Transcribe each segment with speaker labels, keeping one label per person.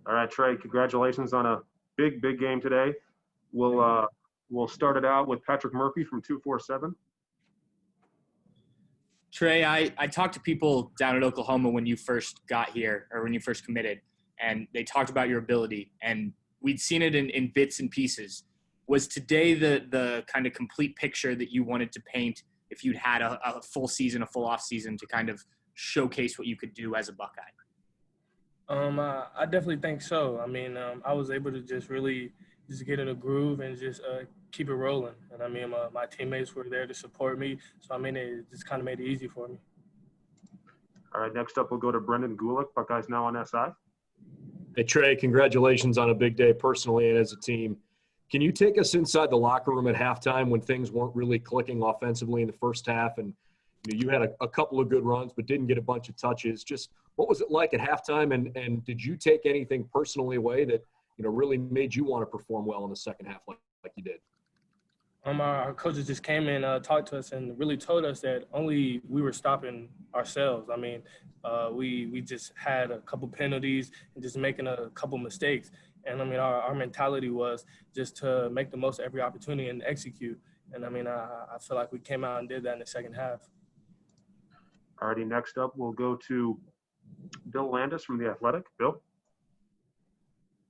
Speaker 1: All right, Trey, congratulations on a big, big game today. We'll start it out with Patrick Murphy from 247.
Speaker 2: Trey, I talked to people down at Oklahoma when you first got here or when you first committed, and they talked about your ability, and we'd seen it in bits and pieces. Was today the kind of complete picture that you wanted to paint if you'd had a full season, a full off season to kind of showcase what you could do as a Buckeye?
Speaker 3: I definitely think so. I mean, I was able to just really just get in a groove and just keep it rolling. And I mean, my teammates were there to support me, so I mean, it just kind of made it easy for me.
Speaker 1: All right, next up we'll go to Brendan Gulick, Buckeyes Now on SI.
Speaker 4: Hey, Trey, congratulations on a big day personally and as a team. Can you take us inside the locker room at halftime when things weren't really clicking offensively in the first half and you had a couple of good runs but didn't get a bunch of touches? Just what was it like at halftime, and did you take anything personally away that really made you want to perform well in the second half like you did?
Speaker 3: Our coaches just came in, talked to us, and really told us that only we were stopping ourselves. I mean, we just had a couple penalties and just making a couple mistakes. And, I mean, our mentality was just to make the most of every opportunity and execute. And, I mean, I feel like we came out and did that in the second half.
Speaker 1: Alrighty, next up we'll go to Bill Landis from The Athletic. Bill?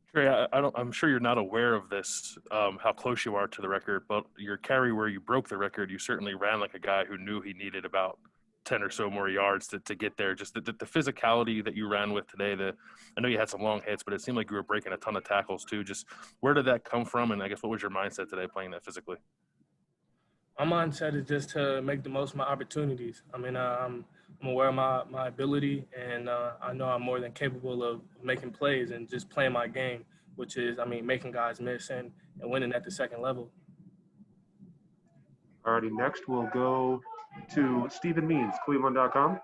Speaker 5: Trey, I'm sure you're not aware of this, how close you are to the record, but your carry where you broke the record, you certainly ran like a guy who knew he needed about 10 or so more yards to get there. Just the physicality that you ran with today, I know you had some long hits, but it seemed like you were breaking a ton of tackles too. Just where did that come from? And I guess what was your mindset today playing that physically?
Speaker 3: My mindset is just to make the most of my opportunities. I mean, I'm aware of my ability, and I know I'm more than capable of making plays and just playing my game, which is, I mean, making guys miss and winning at the second level.
Speaker 1: Alrighty, next we'll go to Stephen Means, Cleveland.com.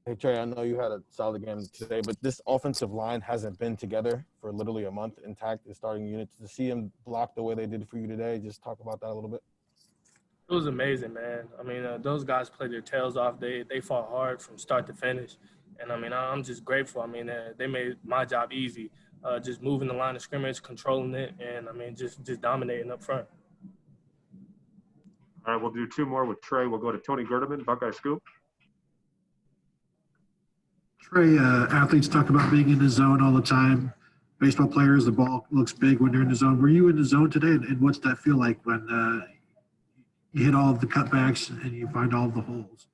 Speaker 6: Hey, Trey, I know you had a solid game today, but this offensive line hasn't been together for literally a month intact, the starting unit. To see them block the way they did for you today, just talk about that a little bit.
Speaker 3: It was amazing, man. I mean, those guys played their tails off. They fought hard from start to finish. And, I mean, I'm just grateful. I mean, they made my job easy, just moving the line of scrimmage, controlling it, and, I mean, just dominating up front.
Speaker 1: All right, we'll do two more with Trey. We'll go to Tony Gerdeman, Buckeye Scoop.
Speaker 7: Trey, athletes talk about being in the zone all the time. Baseball players, the ball looks big when they're in the zone. Were you in the zone today, and what's that feel like when you hit all of the cutbacks and you find all of the holes?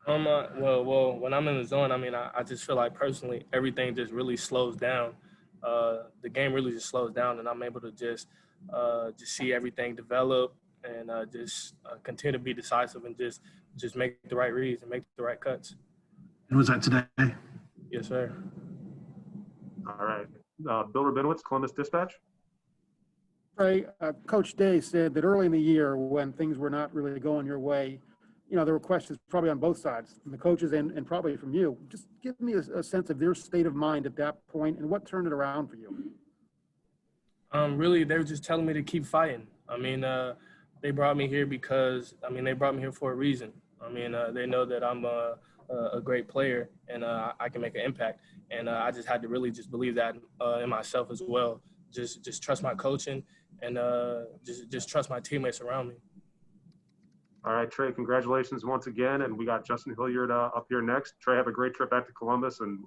Speaker 3: Well, when I'm in the zone, I mean, I just feel like personally everything just really slows down. The game really just slows down, and I'm able to just see everything develop and just continue to be decisive and just make the right reads and make the right cuts.
Speaker 7: And was that today?
Speaker 3: Yes, sir.
Speaker 1: All right. Bill Rabinowitz, Columbus Dispatch.
Speaker 8: Right. Coach Day said that early in the year when things were not really going your way, there were questions probably on both sides, from the coaches and probably from you. Just give me a sense of their state of mind at that point and what turned it around for you.
Speaker 3: Really, they were just telling me to keep fighting. I mean, they brought me here because, I mean, they brought me here for a reason. I mean, they know that I'm a great player and I can make an impact. And I just had to really just believe that in myself as well. Just trust my coaching and just trust my teammates around me.
Speaker 1: All right, Trey, congratulations once again. And we got Justin Hilliard up here next. Trey, have a great trip back to Columbus, and